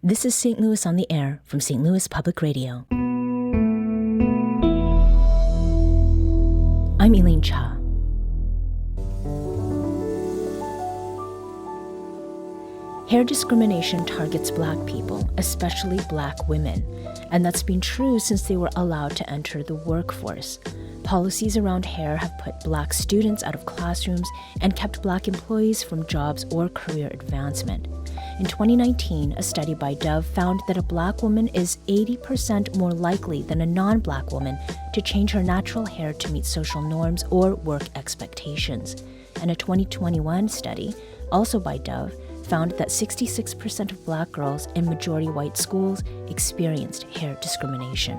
This is St. Louis on the Air from St. Louis Public Radio. I'm Elaine Cha. Hair discrimination targets Black people, especially Black women, and that's been true since they were allowed to enter the workforce. Policies around hair have put Black students out of classrooms and kept Black employees from jobs or career advancement. In 2019, a study by Dove found that a Black woman is 80% more likely than a non-Black woman to change her natural hair to meet social norms or work expectations. And a 2021 study, also by Dove, found that 66% of Black girls in majority white schools experienced hair discrimination.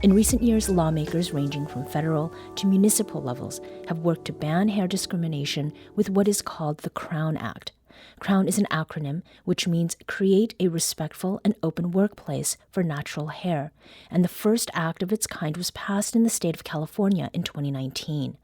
In recent years, lawmakers ranging from federal to municipal levels have worked to ban hair discrimination with what is called the Crown Act. CROWN is an acronym which means Create a Respectful and Open Workplace for Natural Hair, and the first act of its kind was passed in the state of California in 2019.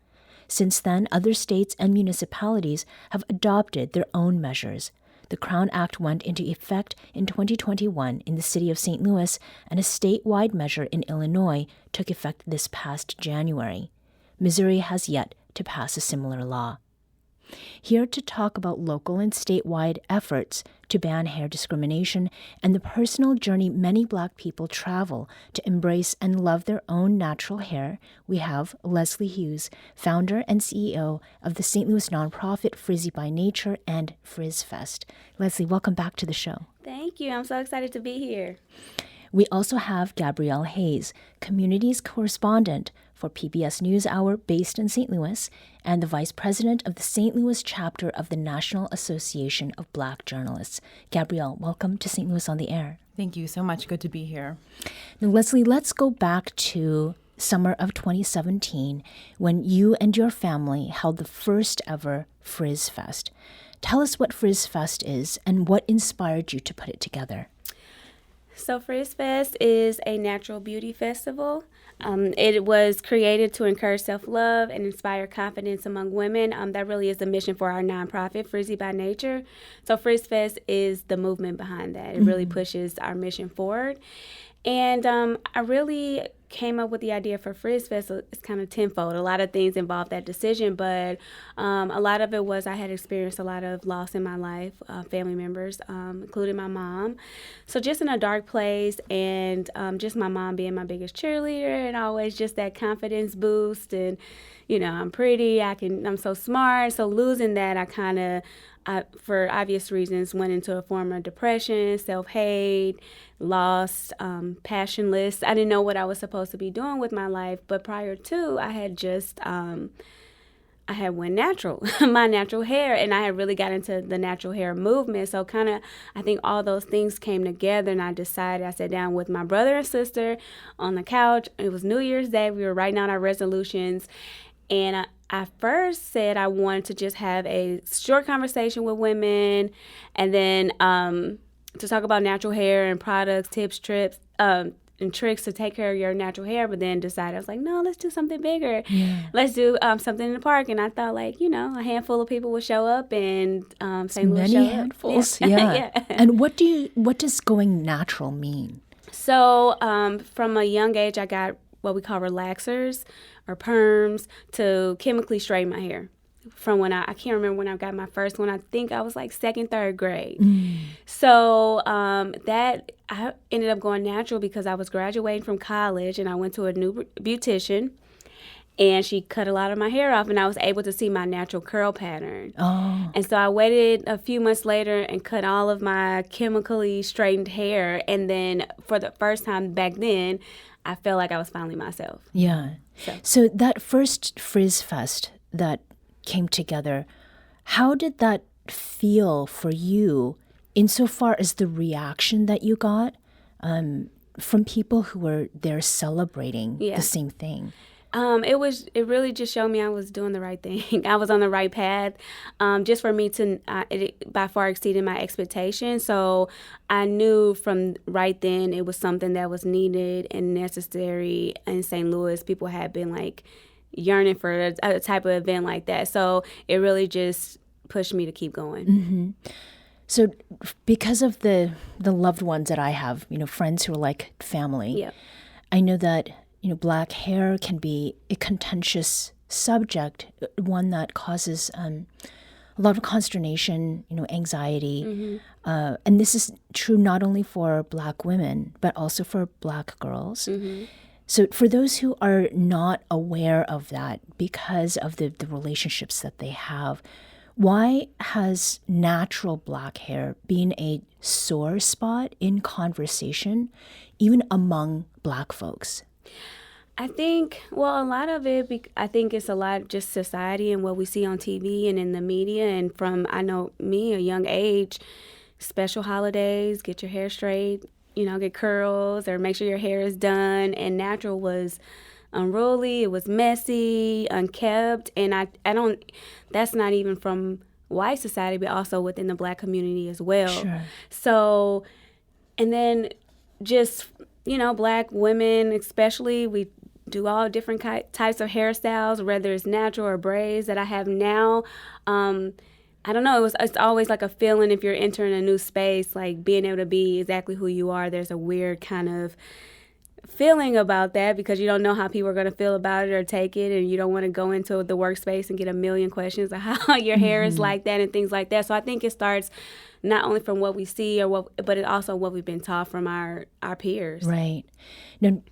Since then, other states and municipalities have adopted their own measures. The CROWN Act went into effect in 2021 in the city of St. Louis, and a statewide measure in Illinois took effect this past January. Missouri has yet to pass a similar law. Here to talk about local and statewide efforts to ban hair discrimination and the personal journey many Black people travel to embrace and love their own natural hair, we have Leslie Hughes, founder and CEO of the St. Louis nonprofit Frizzy by Nature and FrizzFest. Leslie, welcome back to the show. Thank you. I'm so excited to be here. We also have Gabrielle Hays, communities correspondent for PBS NewsHour based in St. Louis, and the vice president of the St. Louis chapter of the National Association of Black Journalists. Gabrielle, welcome to St. Louis on the Air. Thank you so much. Good to be here. Now, Leslie, let's go back to summer of 2017 when you and your family held the first ever FrizzFest. Tell us what FrizzFest is and what inspired you to put it together. So FrizzFest is a natural beauty festival. It was created to encourage self-love and inspire confidence among women. That really is the mission for our nonprofit, Frizzy by Nature. So FrizzFest is the movement behind that. It really pushes our mission forward. And I really came up with the idea for FrizzFest. It's kind of tenfold. A lot of things involved that decision, but a lot of it was I had experienced a lot of loss in my life, family members, including my mom. So just in a dark place, and just my mom being my biggest cheerleader, and always just that confidence boost, and I'm pretty, I'm so smart. So losing that, I for obvious reasons, went into a form of depression, self-hate, lost, passionless. I didn't know what I was supposed to be doing with my life. But prior to, I had just, I had went natural, my natural hair, and I had really got into the natural hair movement. So I think all those things came together, and I sat down with my brother and sister on the couch. It was New Year's Day. We were writing out our resolutions, and I first said I wanted to just have a short conversation with women, and then to talk about natural hair and products, tips, trips, and tricks to take care of your natural hair. But then decided, I was like, no, let's do something bigger. Yeah. Let's do something in the park. And I thought, a handful of people would show up, and St. Louis many handfuls. Yeah. Yeah. And what does going natural mean? So from a young age, I got what we call relaxers or perms to chemically straighten my hair. From when I can't remember when I got my first one. I think I was like second, third grade. So that I ended up going natural because I was graduating from college, and I went to a new beautician, and she cut a lot of my hair off, and I was able to see my natural curl pattern. Oh. And so I waited a few months later and cut all of my chemically straightened hair, and then for the first time back then, I felt like I was finally myself. Yeah. So that first FrizzFest that came together, how did that feel for you insofar as the reaction that you got from people who were there celebrating the same thing? It really just showed me I was doing the right thing. I was on the right path. Just for me to, it by far exceeded my expectations. So I knew from right then it was something that was needed and necessary in St. Louis. People had been yearning for a type of event like that. So it really just pushed me to keep going. Mm-hmm. So because of the loved ones that I have, friends who are like family, Yeah. I know that, black hair can be a contentious subject, one that causes a lot of consternation, anxiety. And this is true not only for black women, but also for black girls. So for those who are not aware of that because of the relationships that they have, why has natural black hair been a sore spot in conversation, even among black folks? I think, well, a lot of it, I think it's a lot just society and what we see on TV and in the media. And from, I know me, a young age, special holidays, get your hair straight, get curls or make sure your hair is done. And natural was unruly, it was messy, unkept. And I don't, that's not even from white society, but also within the black community as well. Sure. So, and then just, black women especially, we do all different types of hairstyles, whether it's natural or braids that I have now. I don't know, it's always like a feeling if you're entering a new space, like being able to be exactly who you are. There's a weird kind of feeling about that because you don't know how people are going to feel about it or take it, and you don't want to go into the workspace and get a million questions of how your hair is like that and things like that. So I think it starts not only from what we see but it also what we've been taught from our peers. Right. Now,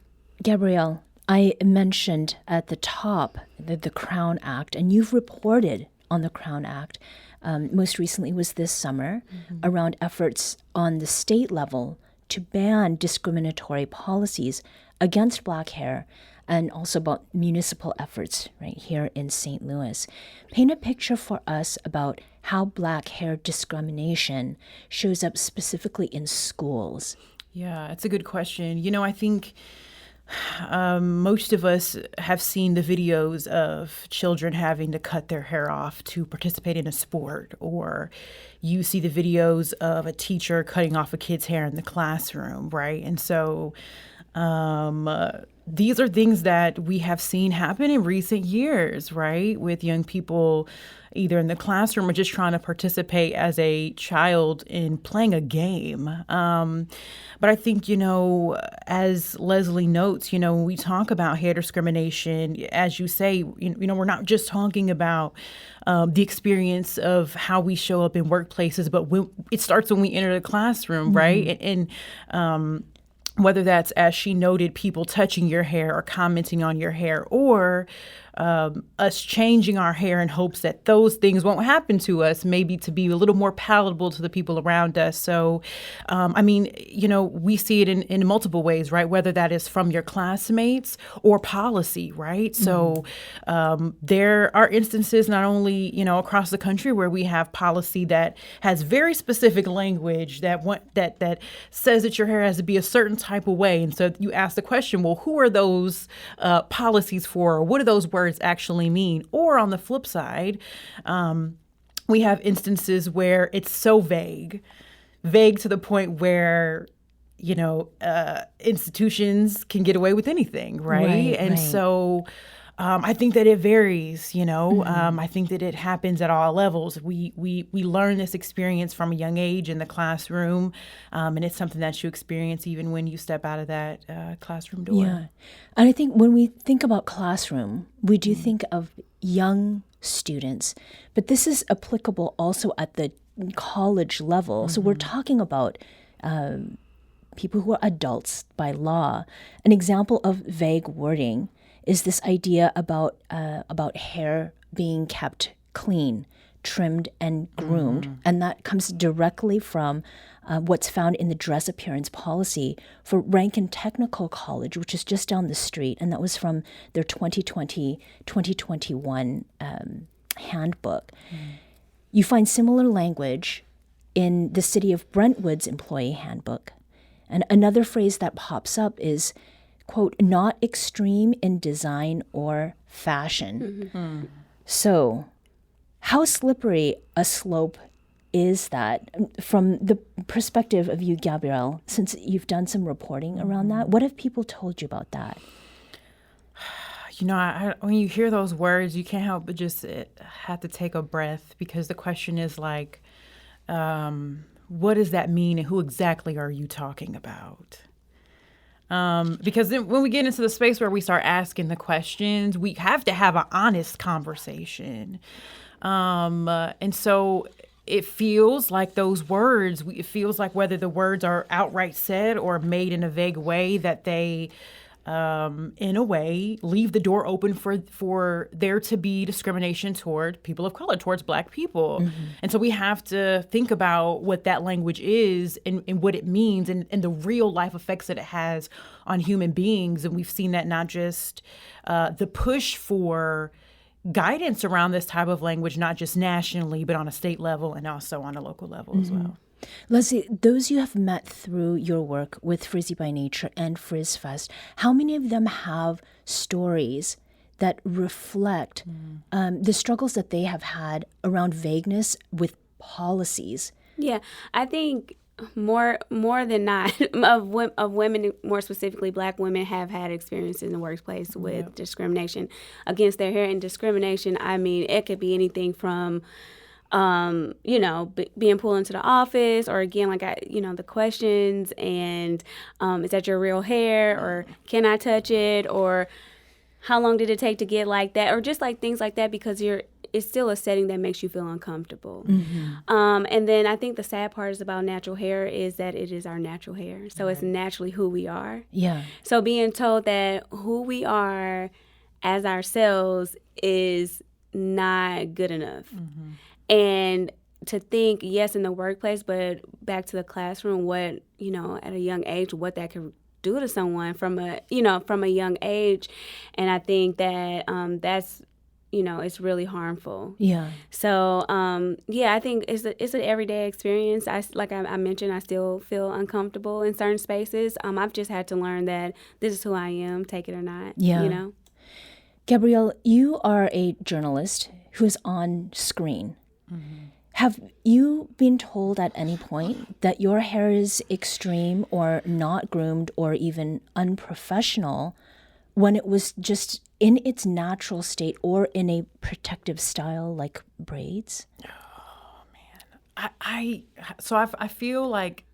Gabrielle, I mentioned at the top the Crown Act, and you've reported on the Crown Act. Most recently was this summer around efforts on the state level to ban discriminatory policies against black hair, and also about municipal efforts right here in St. Louis. Paint a picture for us about how black hair discrimination shows up specifically in schools. Yeah, it's a good question. I think most of us have seen the videos of children having to cut their hair off to participate in a sport, or you see the videos of a teacher cutting off a kid's hair in the classroom, right? And so these are things that we have seen happen in recent years, right? With young people either in the classroom or just trying to participate as a child in playing a game. But I think, as Leslie notes, when we talk about hair discrimination, as you say, we're not just talking about the experience of how we show up in workplaces, but it starts when we enter the classroom, right? And whether that's, as she noted, people touching your hair or commenting on your hair, or us changing our hair in hopes that those things won't happen to us, maybe to be a little more palatable to the people around us. So, we see it in multiple ways, right? Whether that is from your classmates or policy, right? So there are instances not only, across the country where we have policy that has very specific language that says that your hair has to be a certain type of way. And so you ask the question, well, who are those policies for? Or what do those words actually mean? Or on the flip side, we have instances where it's so vague to the point where, institutions can get away with anything, right? And so I think that it varies, I think that it happens at all levels. We learn this experience from a young age in the classroom, and it's something that you experience even when you step out of that classroom door. Yeah. And I think when we think about classroom, we do think of young students, but this is applicable also at the college level. So we're talking about people who are adults by law. An example of vague wording is this idea about hair being kept clean, trimmed, and groomed. And that comes directly from what's found in the dress appearance policy for Rankin Technical College, which is just down the street. And that was from their 2020-2021 handbook. You find similar language in the city of Brentwood's employee handbook. And another phrase that pops up is, quote, not extreme in design or fashion. So how slippery a slope is that from the perspective of you, Gabrielle, since you've done some reporting around that? What have people told you about that? When you hear those words, you can't help but just have to take a breath, because the question is like, what does that mean and who exactly are you talking about? Because then when we get into the space where we start asking the questions, we have to have an honest conversation. And so it feels like those words, it feels like whether the words are outright said or made in a vague way, that they, in a way, leave the door open for there to be discrimination toward people of color, towards Black people. Mm-hmm. And so we have to think about what that language is and what it means and the real life effects that it has on human beings. And we've seen that not just the push for guidance around this type of language, not just nationally, but on a state level and also on a local level mm-hmm. as well. Leslie, those you have met through your work with Frizzy by Nature and Frizz Fest, how many of them have stories that reflect the struggles that they have had around vagueness with policies? Yeah, I think more than not of women, more specifically Black women, have had experience in the workplace with discrimination against their hair. And discrimination, I mean, it could be anything from being pulled into the office, or again, like the questions and is that your real hair, or can I touch it, or how long did it take to get like that, or just like things like that, because it's still a setting that makes you feel uncomfortable. Mm-hmm. And then I think the sad part is about natural hair is that it is our natural hair, so it's naturally who we are. Yeah. So being told that who we are as ourselves is not good enough. Mm-hmm. And to think, yes, in the workplace, but back to the classroom, what, at a young age, what that could do to someone from a young age. And I think that that's, it's really harmful. Yeah. So, I think it's an everyday experience. Like I mentioned, I still feel uncomfortable in certain spaces. I've just had to learn that this is who I am, take it or not. Yeah. Gabrielle, you are a journalist who is on screen. Mm-hmm. Have you been told at any point that your hair is extreme or not groomed or even unprofessional when it was just in its natural state or in a protective style like braids? Oh, man. I feel like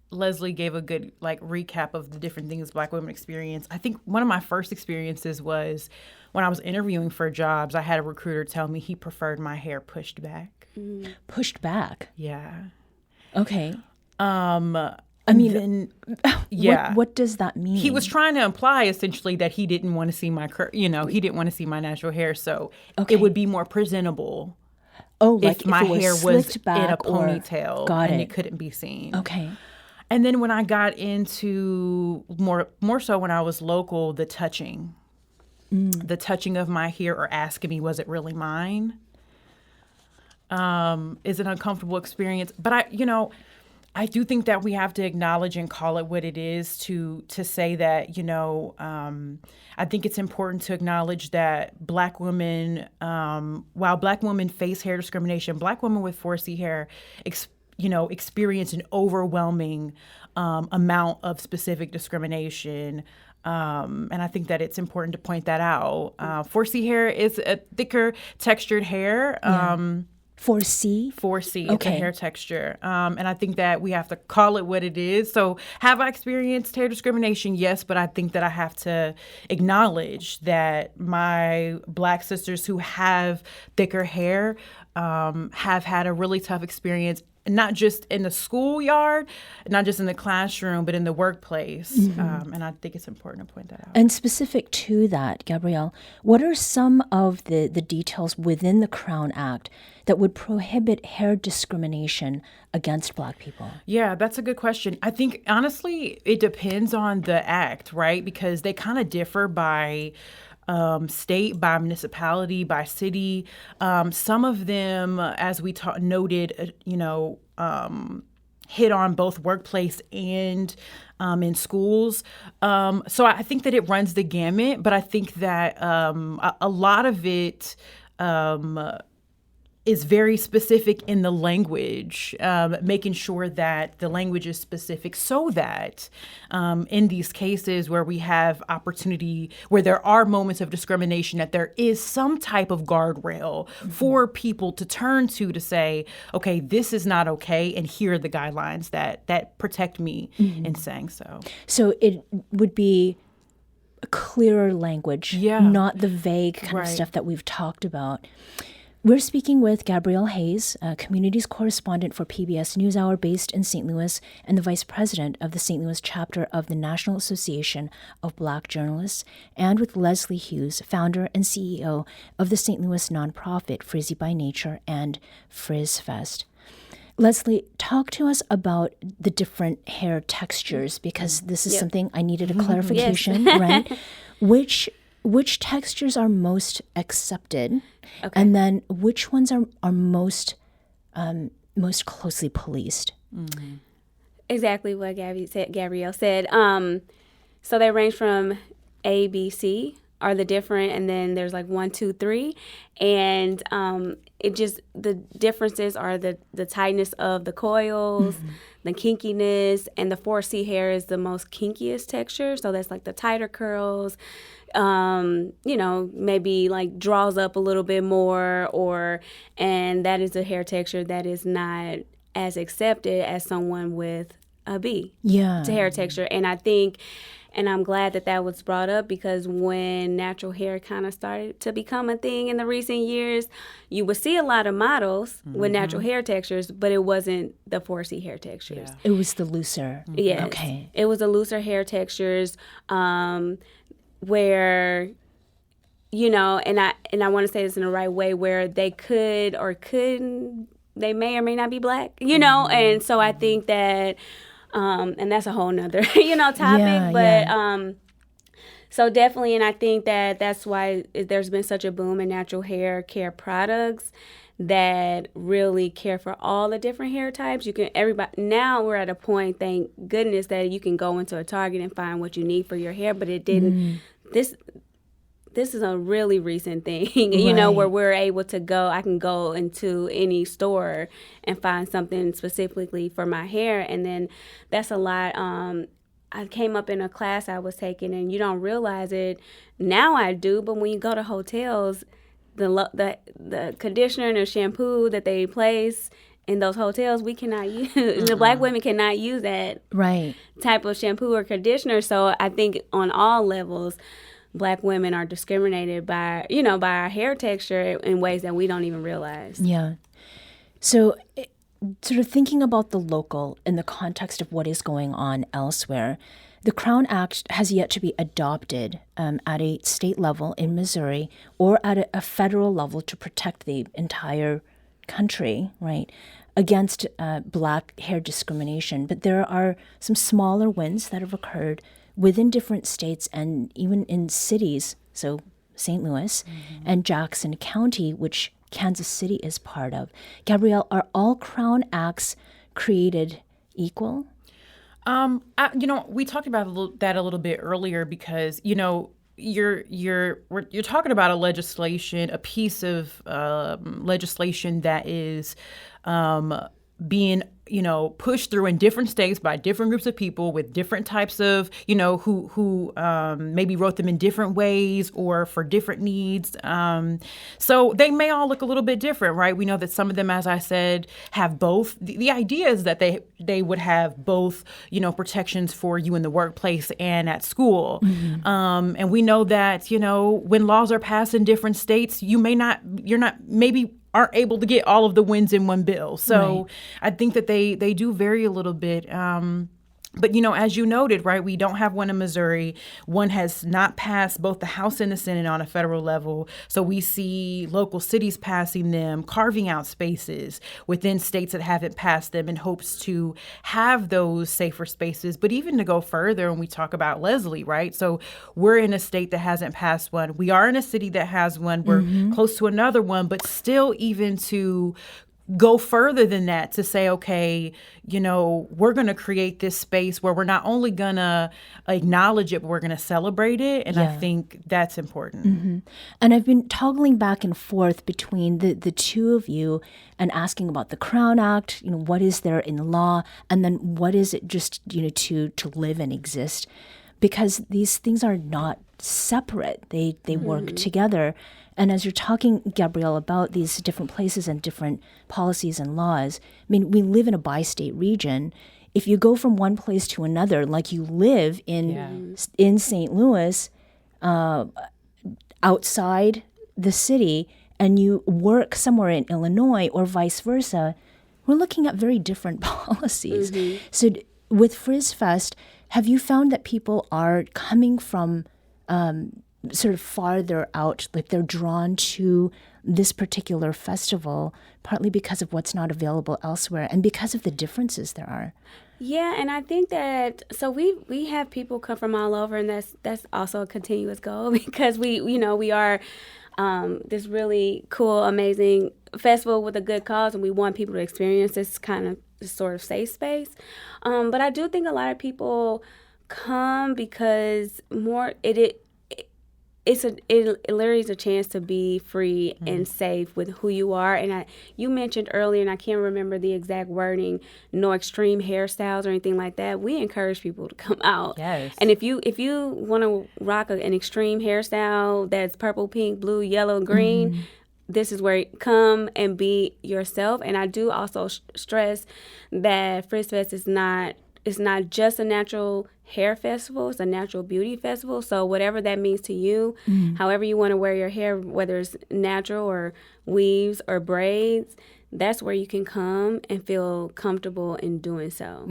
Leslie gave a good recap of the different things Black women experience. I think one of my first experiences was when I was interviewing for jobs. I had a recruiter tell me he preferred my hair pushed back. Pushed back? Yeah. Okay. What does that mean? He was trying to imply essentially that he didn't want to see my he didn't want to see my natural hair, so it would be more presentable. Oh, like if my hair was back in a ponytail and it couldn't be seen. Okay. And then when I got into more so when I was local, the touching of my hair or asking me, was it really mine? Is an uncomfortable experience. But I do think that we have to acknowledge and call it what it is to say that, I think it's important to acknowledge that Black women, while Black women face hair discrimination, Black women with 4C hair experience an overwhelming amount of specific discrimination. And I think that it's important to point that out. 4C hair is a thicker textured hair. 4C? 4C, okay. It's a hair texture. And I think that we have to call it what it is. So have I experienced hair discrimination? Yes, but I think that I have to acknowledge that my Black sisters who have thicker hair have had a really tough experience, not just in the schoolyard, not just in the classroom, but in the workplace. Mm-hmm. And I think it's important to point that out. And specific to that, Gabrielle, what are some of the details within the Crown Act that would prohibit hair discrimination against Black people? Yeah, that's a good question. I think, honestly, it depends on the act, right? Because they kind of differ by state, by municipality, by city. Some of them, as we noted, hit on both workplace and in schools. So I think that it runs the gamut, but I think that a lot of it is very specific in the language, making sure that the language is specific so that in these cases where we have opportunity, where there are moments of discrimination, that there is some type of guardrail for people to turn to say, okay, this is not okay, and here are the guidelines that protect me in saying so. So it would be a clearer language, not the vague kind of stuff that we've talked about. We're speaking with Gabrielle Hays, a communities correspondent for PBS NewsHour based in St. Louis and the vice president of the St. Louis chapter of the National Association of Black Journalists, and with Leslie Hughes, founder and CEO of the St. Louis nonprofit Frizzy by Nature and Frizz Fest. Leslie, talk to us about the different hair textures, because this is something I needed a clarification, right? Which textures are most accepted, and then which ones are most closely policed? Exactly what Gabrielle said. So they range from A, B, C are the different, and then there's like 1, 2, 3, and it just, the differences are the tightness of the coils, the kinkiness, and the 4C hair is the most kinkiest texture. So that's like the tighter curls. Maybe like draws up a little bit more, and that is a hair texture that is not as accepted as someone with a B to hair texture. And I think, and I'm glad that was brought up, because when natural hair kind of started to become a thing in the recent years, you would see a lot of models with natural hair textures, but it wasn't the 4C hair textures. It was the looser. Yes. Okay. It was the looser hair textures, where, and I want to say this in the right way, where they could or couldn't, they may or may not be black, and so I think that, and that's a whole nother, topic, but so definitely, and I think that's why there's been such a boom in natural hair care products that really care for all the different hair types. Now we're at a point, thank goodness, that you can go into a Target and find what you need for your hair, but it didn't. This is a really recent thing, where we're able to go. I can go into any store and find something specifically for my hair, and then that's a lot. I came up in a class I was taking, and you don't realize it. Now I do, but when you go to hotels, the conditioner and the shampoo that they place in those hotels, we cannot use. The black women cannot use that type of shampoo or conditioner. So I think on all levels, black women are discriminated by our hair texture in ways that we don't even realize. Yeah. So sort of thinking about the local in the context of what is going on elsewhere, the Crown Act has yet to be adopted at a state level in Missouri or at a federal level to protect the entire country, right, against black hair discrimination. But there are some smaller wins that have occurred within different states and even in cities, so St. Louis and Jackson County, which Kansas City is part of. Gabrielle, are all Crown Acts created equal? We talked about that a little bit earlier, because you're talking about a piece of legislation that is being pushed through in different states by different groups of people with different types of who maybe wrote them in different ways or for different needs. So they may all look a little bit different, right? We know that some of them, as I said, have both. The idea is that they would have both, protections for you in the workplace and at school. And we know that, when laws are passed in different states, maybe aren't able to get all of the wins in one bill. So I think that they do vary a little bit. But, as you noted, right, we don't have one in Missouri. One has not passed both the House and the Senate on a federal level. So we see local cities passing them, carving out spaces within states that haven't passed them in hopes to have those safer spaces. But even to go further, when we talk about Leslie, right? So we're in a state that hasn't passed one. We are in a city that has one. We're close to another one, but still even to go further than that to say, okay, we're going to create this space where we're not only going to acknowledge it, but we're going to celebrate it. And I think that's important. Mm-hmm. And I've been toggling back and forth between the two of you and asking about the Crown Act, what is there in law, and then what is it just, to live and exist? Because these things are not separate. They work together. And as you're talking, Gabrielle, about these different places and different policies and laws, we live in a bi-state region. If you go from one place to another, like you live in St. Louis, outside the city, and you work somewhere in Illinois or vice versa, we're looking at very different policies. So with FrizzFest, have you found that people are coming from sort of farther out, like they're drawn to this particular festival, partly because of what's not available elsewhere and because of the differences there are? Yeah, and I think that we have people come from all over, and that's also a continuous goal because we are this really cool, amazing festival with a good cause, and we want people to experience this kind of sort of safe space. But I do think a lot of people come because it literally is a chance to be free and safe with who you are. And you mentioned earlier, and I can't remember the exact wording, no extreme hairstyles or anything like that. We encourage people to come out. Yes. And if you want to rock an extreme hairstyle that's purple, pink, blue, yellow, green, this is where you come and be yourself. And I do also stress that FrizzFest is not just a natural hair festival, it's a natural beauty festival. So whatever that means to you, however you want to wear your hair, whether it's natural or weaves or braids, that's where you can come and feel comfortable in doing so.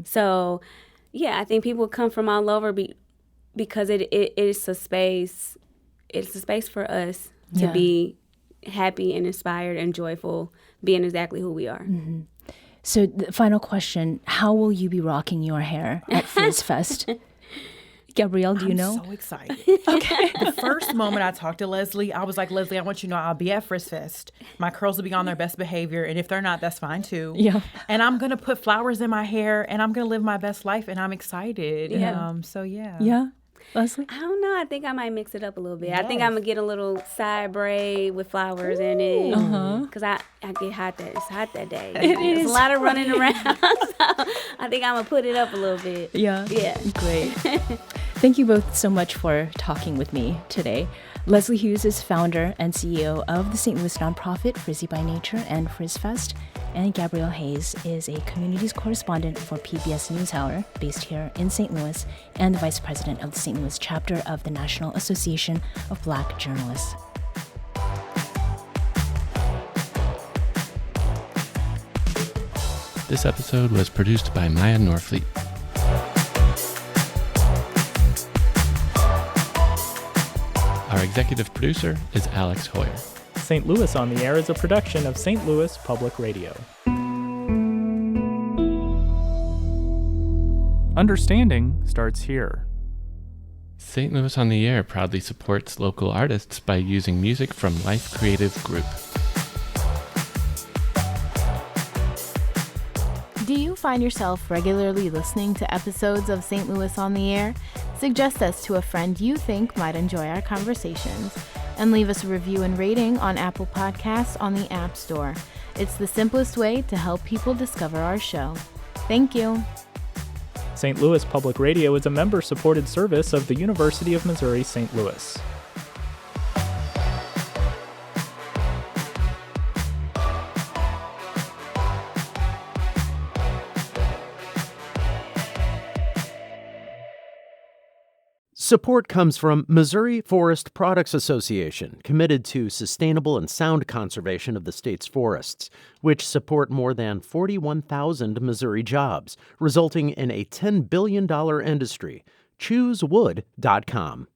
So, yeah, I think people come from all over because it is a space. It's a space for us to be happy and inspired and joyful, being exactly who we are. So the final question, how will you be rocking your hair at FrizzFest? Gabrielle, do you know? I'm so excited. Okay. The first moment I talked to Leslie, I was like, Leslie, I want you to know I'll be at FrizzFest. My curls will be on their best behavior. And if they're not, that's fine too. Yeah. And I'm going to put flowers in my hair and I'm going to live my best life. And I'm excited. Yeah. Yeah. Leslie? I don't know. I think I might mix it up a little bit. Yes. I think I'm going to get a little side braid with flowers in it. Because I get hot. It's hot that day. There's a lot of running around. So I think I'm going to put it up a little bit. Yeah. Great. Thank you both so much for talking with me today. Leslie Hughes is founder and CEO of the St. Louis nonprofit Frizzy by Nature and FrizzFest. And Gabrielle Hays is a communities correspondent for PBS NewsHour, based here in St. Louis, and the vice president of the St. Louis chapter of the National Association of Black Journalists. This episode was produced by Maya Norfleet. Our executive producer is Alex Hoyer. St. Louis on the Air is a production of St. Louis Public Radio. Understanding starts here. St. Louis on the Air proudly supports local artists by using music from Life Creative Group. Do you find yourself regularly listening to episodes of St. Louis on the Air? Suggest us to a friend you think might enjoy our conversations, and leave us a review and rating on Apple Podcasts on the App Store. It's the simplest way to help people discover our show. Thank you. St. Louis Public Radio is a member-supported service of the University of Missouri St. Louis. Support comes from Missouri Forest Products Association, committed to sustainable and sound conservation of the state's forests, which support more than 41,000 Missouri jobs, resulting in a $10 billion industry. ChooseWood.com.